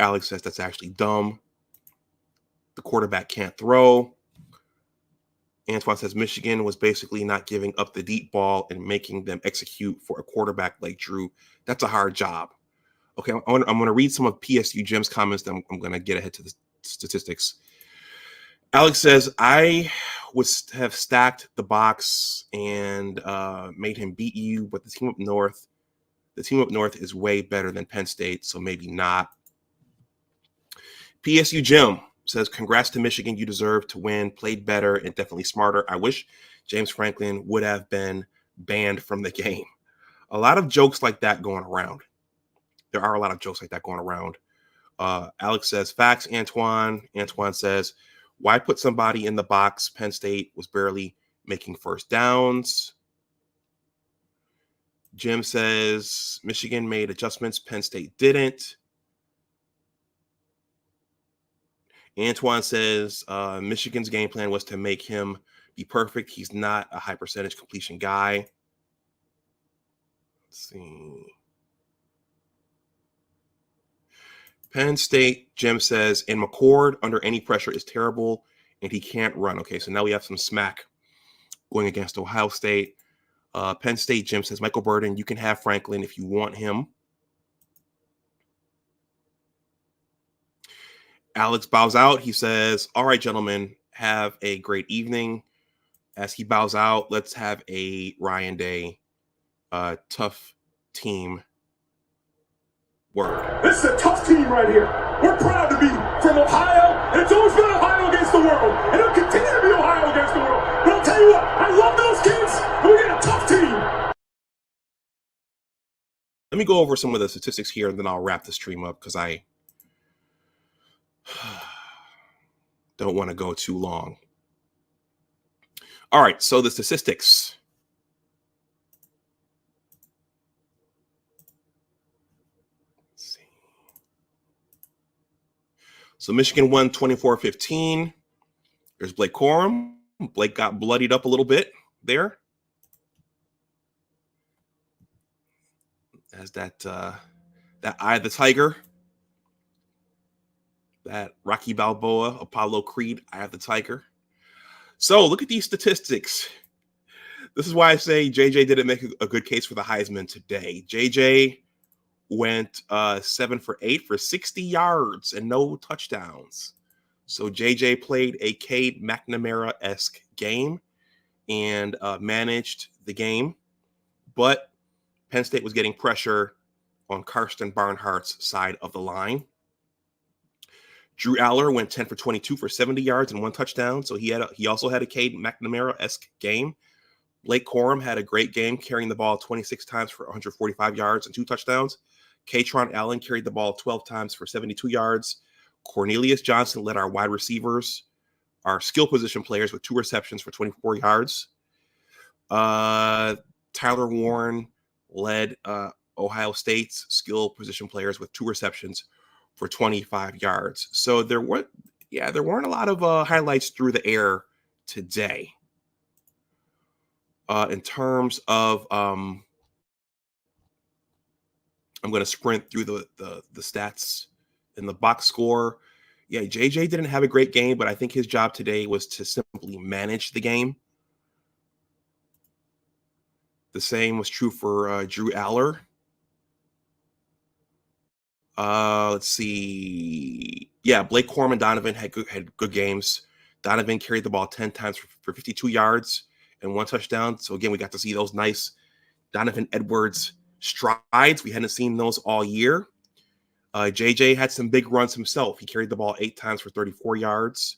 Alex says that's actually dumb. The quarterback can't throw. Antoine says Michigan was basically not giving up the deep ball and making them execute for a quarterback like Drew. That's a hard job. Okay, I'm going to read some of PSU Jim's comments. Then I'm going to get ahead to the statistics. Alex says, I would have stacked the box and made him beat you, but the team up north is way better than Penn State, so maybe not. PSU Jim says, congrats to Michigan. You deserve to win. Played better and definitely smarter. I wish James Franklin would have been banned from the game. A lot of jokes like that going around. There are a lot of jokes like that going around. Alex says, facts, Antoine. Antoine says, why put somebody in the box? Penn State was barely making first downs. Jim says, Michigan made adjustments. Penn State didn't. Antoine says, Michigan's game plan was to make him be perfect. He's not a high percentage completion guy. Let's see. Penn State, Jim says, and McCord under any pressure is terrible, and he can't run. Okay, so now we have some smack going against Ohio State. Penn State, Jim says, Michael Burden, you can have Franklin if you want him. Alex bows out. He says, all right, gentlemen, have a great evening. As he bows out, let's have a Ryan Day tough team word. This is a tough team right here. We're proud to be from Ohio, and it's always been Ohio against the world, and it'll continue to be Ohio against the world. But I'll tell you what, I love those kids, and we got a tough team. Let me go over some of the statistics here, and then I'll wrap the stream up because I don't want to go too long. All right, so the statistics. Let's see. So Michigan won 24-15. There's Blake Corum. Blake got bloodied up a little bit there. As that Eye of the Tiger. That Rocky Balboa, Apollo Creed, Eye of the Tiger. So look at these statistics. This is why I say JJ didn't make a good case for the Heisman today. JJ went 7 for 8 for 60 yards and no touchdowns. So JJ played a Cade McNamara-esque game and managed the game. But Penn State was getting pressure on Karsten Barnhart's side of the line. Drew Aller went 10 for 22 for 70 yards and 1 touchdown. So he also had a Cade McNamara-esque game. Blake Corum had a great game, carrying the ball 26 times for 145 yards and 2 touchdowns. Katron Allen carried the ball 12 times for 72 yards. Cornelius Johnson led our wide receivers, our skill position players, with 2 receptions for 24 yards. Tyler Warren led Ohio State's skill position players with 2 receptions for 25 yards. So there weren't a lot of highlights through the air today. In terms of, I'm going to sprint through the stats in the box score. Yeah, JJ didn't have a great game, but I think his job today was to simply manage the game. The same was true for Drew Aller. Let's see. Yeah, Blake Corum and Donovan had good games. Donovan carried the ball 10 times for 52 yards and 1 touchdown. So again, we got to see those nice Donovan Edwards strides. We hadn't seen those all year. JJ had some big runs himself. He carried the ball 8 times for 34 yards.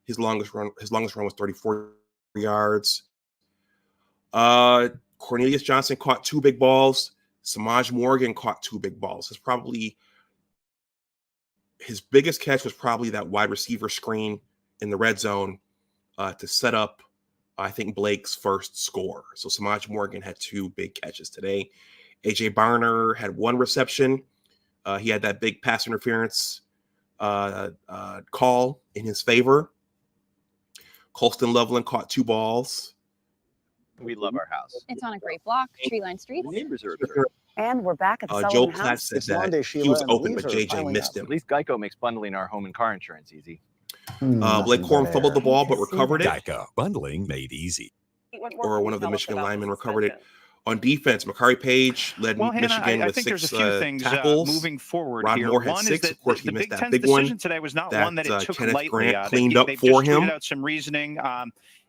His longest run was 34 yards. Cornelius Johnson caught 2 big balls. Samaj Morgan caught 2 big balls. His biggest catch was probably that wide receiver screen in the red zone to set up, I think, Blake's first score. So Samaj Morgan had 2 big catches today. AJ Barner had 1 reception. He had that big pass interference call in his favor. Colston Loveland caught 2 balls. We love our house. It's on a great block, tree-lined streets. Neighbors are And we're back at the Joe Sullivan Platt house. said that he was open, but JJ missed him. At least Geico makes bundling our home and car insurance easy. Blake Corum fumbled the ball, but recovered it. Geico, bundling made easy. Or one of the Michigan linemen recovered it. On defense, Makari Page led Michigan with 6 there's a few things tackles. Moving forward Rod here. Moore had One 6. is that Of course, he the missed Big that Ten's big one. decision today was not that one that it took Kenneth lightly. Grant cleaned up they've for just him. tweeted out some reasoning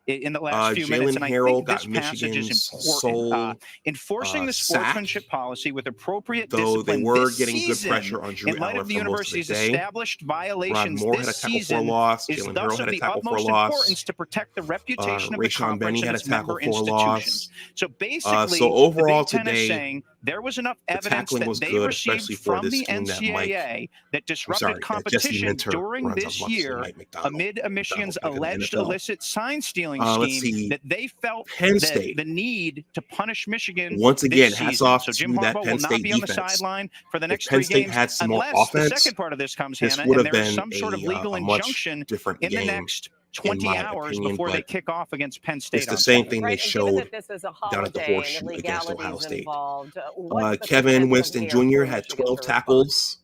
in the last few minutes, Jalen and I Harrell think this got passage is Michigan's important. Enforcing the sportsmanship sack, policy with appropriate though discipline they were this getting season, good pressure on Drew in light Aller of the for most of the university's day. established violations Rod Moore had a this tackle for a season loss. is Jalen thus Harrell had of a the tackle for a utmost loss. importance to protect the reputation of the Rayshawn conference Benny and had a its member tackle for a loss. institutions. So basically, so overall the Big Ten is today, saying there was enough the evidence tackling that was they good, received especially for from this the scheme that NCAA that disrupted that Jesse competition Minter during runs. I was this about to say year Mike McDonald. amid Michigan's McDonald back in the alleged NFL. illicit sign stealing Let's scheme see. that they felt Penn that State. the need to punish Michigan Once again, this hats season. off So to Jim that Harbaugh Penn will not State be on the defense. sideline for the If next Penn 3 State games had some more unless the offense, second part of this comes, this Hannah, would and have there is been some sort of legal a much injunction different in the game, next in 20 my hours opinion, before they but kick off against Penn State. it's the on same Saturday. thing they Right, and given showed that this is a down at the holiday Horseshoe and the against Ohio legalities State. involved, what's the Kevin potential Winston here Jr. for had Michigan 12 to tackles.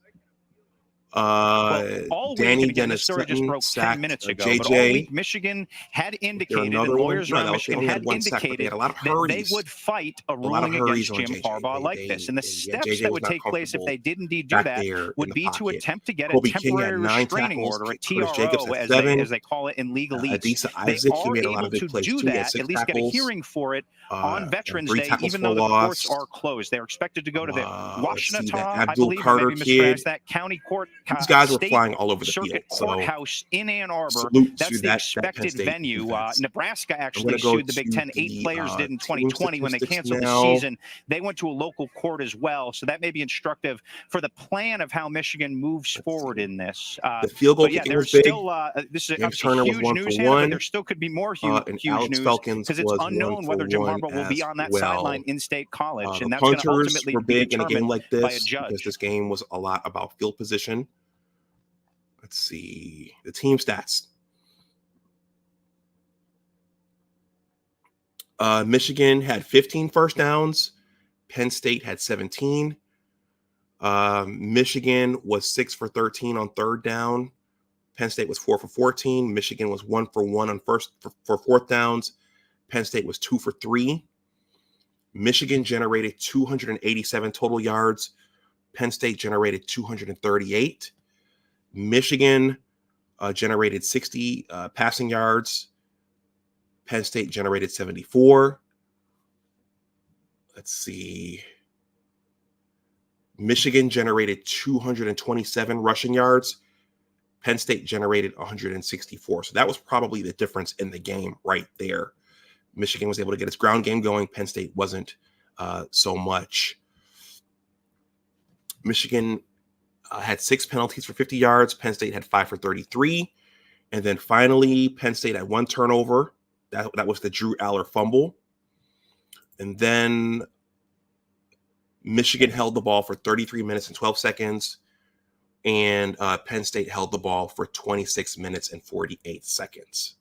Well, all week, Danny and again, the Dennis story just Sutton broke 10 sacked minutes ago, JJ. but all week Michigan had There indicated, and another one? lawyers No, around they Michigan only had had 1 sack, but they indicated had a lot of that they hurries. would fight a lot of ruling hurries against on Jim JJ. Harbaugh like this. And the steps JJ that was would not take place if comfortable they did indeed do back that there in would the be to pocket. attempt to get Kobe a King had temporary 9 restraining tackles. order, a Curtis Jacobs TRO, had 7. as they call it in legalese. Adisa They Isaac, he are made a lot able of big to plays do too. He had that, 6 at least get a tackles. hearing for it on And Veterans 3 Day, tackles even for though the courts. courts are closed. They're expected to go to the Let's see, that Washtenaw, I Abdul believe, Carter maybe mispronounced kid. that, county court, these guys were State flying all over the Circuit field. So Courthouse in Ann Arbor. salute to That's the that Penn expected State venue. defense. Nebraska I'm actually going to go sued the Big to Ten. 8 the players did in team 2020 when they statistics canceled now. the season. They went to a local court as well. So that may be instructive for the plan of how Michigan moves forward in this. The field goal But yeah, kicking there's was big. still this is James obviously Turner was huge 1 news, for Hannah, 1. but there still could be more huge And news Alex Felkins because it's was unknown 1 whether for Jim 1 Harbaugh will be as on that well. sideline in State College, The and that's going to punters ultimately were be big in a game determined like by a this judge. because this game was a lot about field position. Let's see the team stats. Michigan had 15 first downs. Penn State had 17. Michigan was 6 for 13 on third down. Penn State was 4 for 14. Michigan was 1 for 1 on for fourth downs. Penn State was 2 for 3. Michigan generated 287 total yards. Penn State generated 238. Michigan generated 60 passing yards. Penn State generated 74. Let's see. Michigan generated 227 rushing yards. Penn State generated 164. So that was probably the difference in the game right there. Michigan was able to get its ground game going. Penn State wasn't so much. Michigan had 6 penalties for 50 yards. Penn State had 5 for 33. And then finally, Penn State had 1 turnover. That was the Drew Aller fumble. And then Michigan held the ball for 33 minutes and 12 seconds. And Penn State held the ball for 26 minutes and 48 seconds.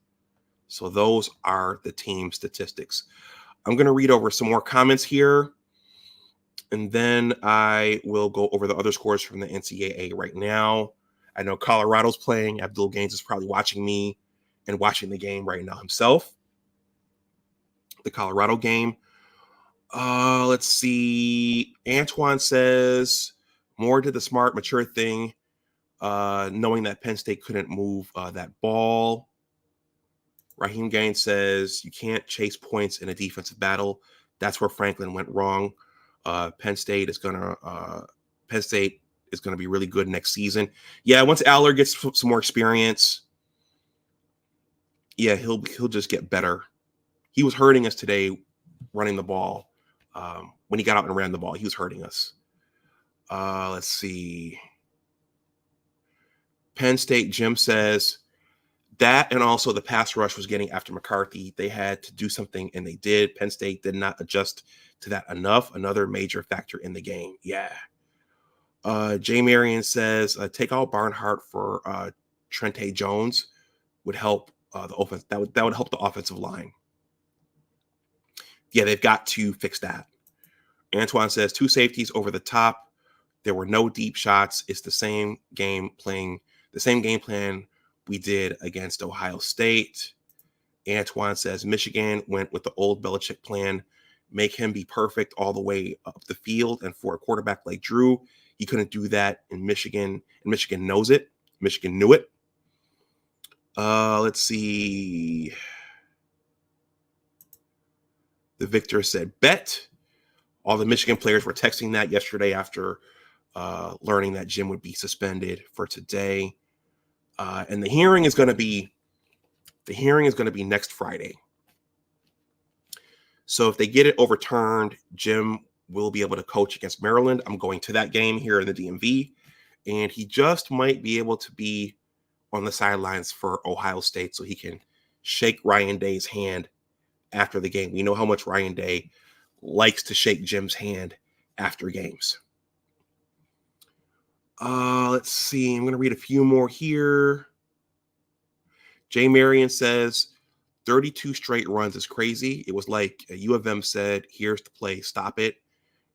So those are the team statistics. I'm going to read over some more comments here. And then I will go over the other scores from the NCAA right now. I know Colorado's playing. Abdul Gaines is probably watching me and watching the game right now himself. The Colorado game. Let's see. Antoine says, Moore did the smart, mature thing, knowing that Penn State couldn't move that ball. Raheem Gaines says, you can't chase points in a defensive battle. That's where Franklin went wrong. Penn State is gonna be really good next season. Yeah, once Aller gets some more experience, yeah, he'll just get better. He was hurting us today running the ball. When he got out and ran the ball, he was hurting us. Let's see. Penn State, Jim says, that and also the pass rush was getting after McCarthy. They had to do something, and they did. Penn State did not adjust to that enough. Another major factor in the game. Yeah. Jay Marion says, take out Barnhart for Trente Jones would help the offense. That would help the offensive line. Yeah, they've got to fix that. Antoine says, 2 safeties over the top. There were no deep shots. It's the same game plan we did against Ohio State. Antoine says, Michigan went with the old Belichick plan. Make him be perfect all the way up the field. And for a quarterback like Drew, he couldn't do that in Michigan. And Michigan knows it. Michigan knew it. Let's see. The victor said, bet. All the Michigan players were texting that yesterday after learning that Jim would be suspended for today. And the hearing is going to be next Friday. So if they get it overturned, Jim will be able to coach against Maryland. I'm going to that game here in the DMV, and he just might be able to be on the sidelines for Ohio State so he can shake Ryan Day's hand after the game. We know how much Ryan Day likes to shake Jim's hand after games. Let's see. I'm going to read a few more here. Jay Marion says, 32 straight runs is crazy. It was like U of M said, here's the play, stop it.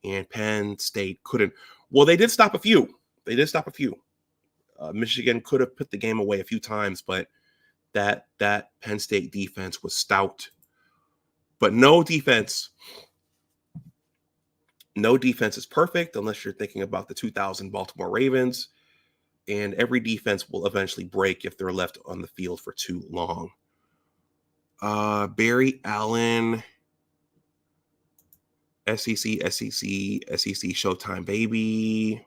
And Penn State couldn't. Well, they did stop a few. Michigan could have put the game away a few times, but that Penn State defense was stout. But no defense is perfect unless you're thinking about the 2000 Baltimore Ravens. And every defense will eventually break if they're left on the field for too long. Barry Allen, SEC, Showtime, baby.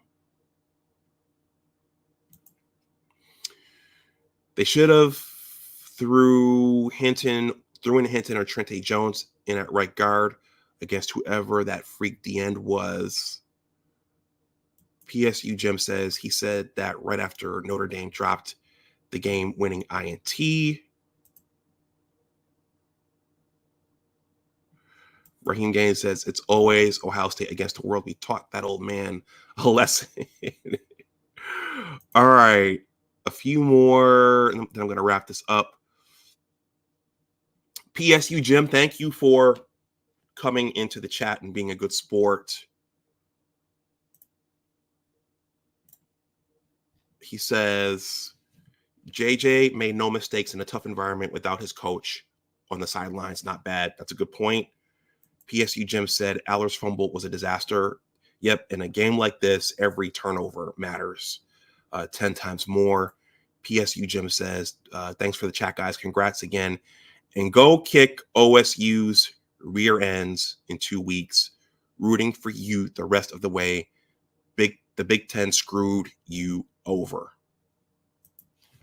They should have threw in Hinton or Trente Jones in at right guard against whoever that freak the end was. PSU Jim says he said that right after Notre Dame dropped the game-winning INT. Raheem Gaines says it's always Ohio State against the world. We taught that old man a lesson. All right. A few more, and then I'm going to wrap this up. PSU Jim, thank you for coming into the chat and being a good sport. He says, JJ made no mistakes in a tough environment without his coach on the sidelines. Not bad. That's a good point. PSU Jim said Aller's fumble was a disaster. Yep, in a game like this, every turnover matters 10 times more. PSU Jim says, thanks for the chat, guys. Congrats again. And go kick OSU's rear ends in 2 weeks. Rooting for you the rest of the way. The Big Ten screwed you over.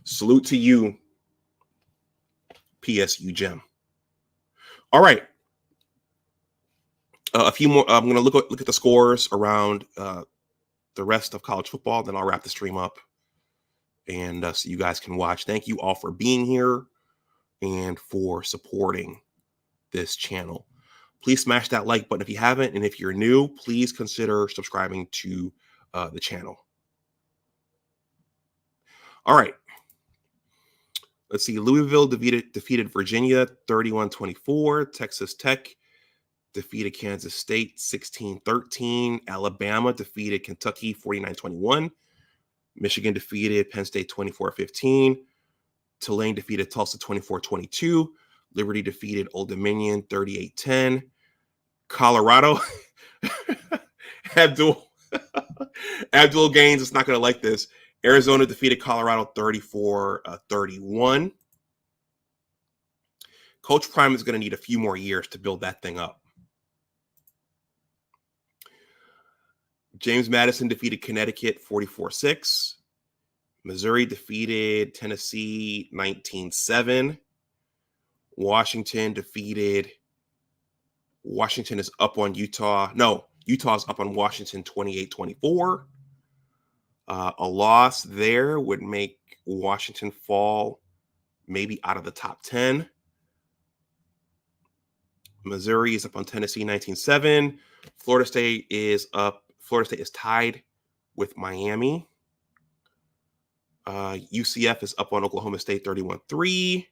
Salute to you, PSU Jim. All right. A few more. I'm going to look at the scores around the rest of college football. Then I'll wrap the stream up, and so you guys can watch. Thank you all for being here and for supporting this channel. Please smash that like button if you haven't, and if you're new, please consider subscribing to the channel. All right. Let's see. Louisville defeated Virginia 31-24. Texas Tech defeated Kansas State 16-13. Alabama defeated Kentucky 49-21. Michigan defeated Penn State 24-15. Tulane defeated Tulsa 24-22. Liberty defeated Old Dominion 38-10. Colorado, Abdul Gaines is not going to like this. Arizona defeated Colorado 34-31. Coach Prime is going to need a few more years to build that thing up. James Madison defeated Connecticut 44-6. Missouri defeated Tennessee 19-7. Washington is up on Utah. No, Utah's up on Washington 28-24. A loss there would make Washington fall maybe out of the top 10. Missouri is up on Tennessee 19-7. Florida State is tied with Miami. UCF is up on Oklahoma State 31-3.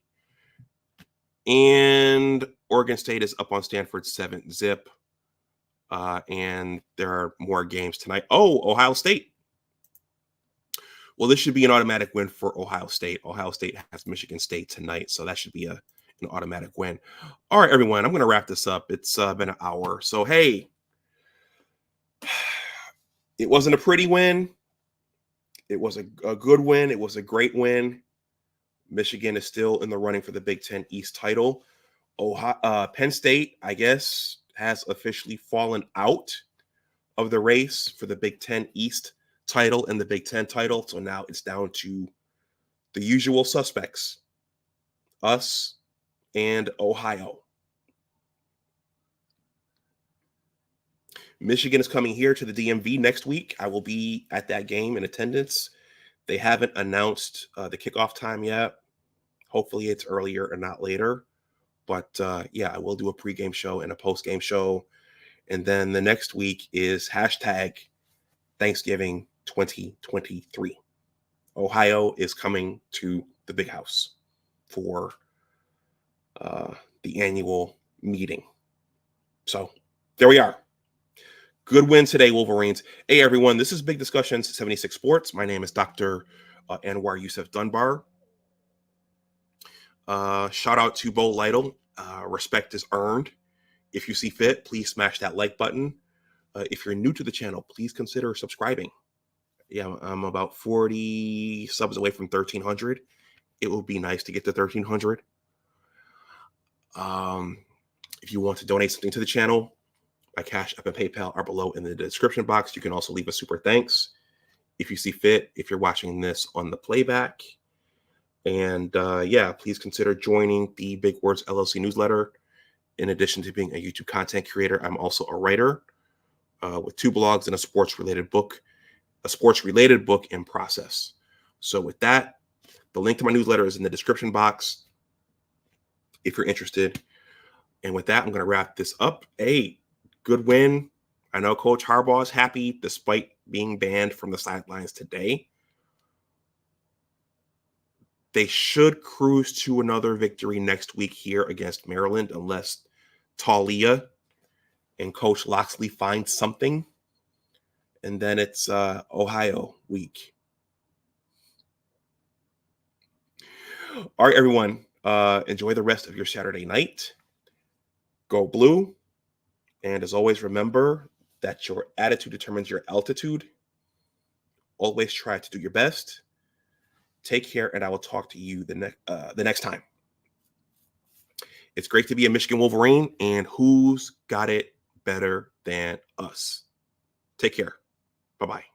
And Oregon State is up on Stanford 7-zip. And there are more games tonight. Oh, Ohio State. Well, this should be an automatic win for Ohio State. Ohio State has Michigan State tonight, so that should be an automatic win. All right, everyone, I'm going to wrap this up. It's been an hour. So, hey, it wasn't a pretty win. It was a good win. It was a great win. Michigan is still in the running for the Big Ten East title. Penn State, I guess, has officially fallen out of the race for the Big Ten East title and the Big Ten title. So now it's down to the usual suspects, us and Ohio. Michigan is coming here to the DMV next week. I will be at that game in attendance. They haven't announced the kickoff time yet. Hopefully it's earlier and not later. But yeah, I will do a pregame show and a postgame show. And then the next week is hashtag Thanksgiving 2023. Ohio is coming to the big house for the annual meeting. So there we are. Good win today, Wolverines. Hey, everyone. This is Big Discussions 76 Sports. My name is Dr. Anwar Yusuf Dunbar. Shout out to Bo Lytle. Respect is earned. If you see fit, please smash that like button. If you're new to the channel, please consider subscribing. Yeah, I'm about 40 subs away from 1,300. It would be nice to get to 1,300. If you want to donate something to the channel, my Cash App and PayPal are below in the description box. You can also leave a super thanks if you see fit. If you're watching this on the playback, And yeah, please consider joining the Big Words LLC newsletter. In addition to being a YouTube content creator, I'm also a writer with 2 blogs and a sports-related book in process. So with that, the link to my newsletter is in the description box if you're interested. And with that, I'm going to wrap this up. Hey, good win. I know Coach Harbaugh is happy despite being banned from the sidelines today. They should cruise to another victory next week here against Maryland unless Talia and Coach Loxley find something. And then it's Ohio week. All right, everyone. Enjoy the rest of your Saturday night. Go blue. And as always, remember that your attitude determines your altitude. Always try to do your best. Take care, and I will talk to you the next time. It's great to be a Michigan Wolverine, and who's got it better than us? Take care. Bye-bye.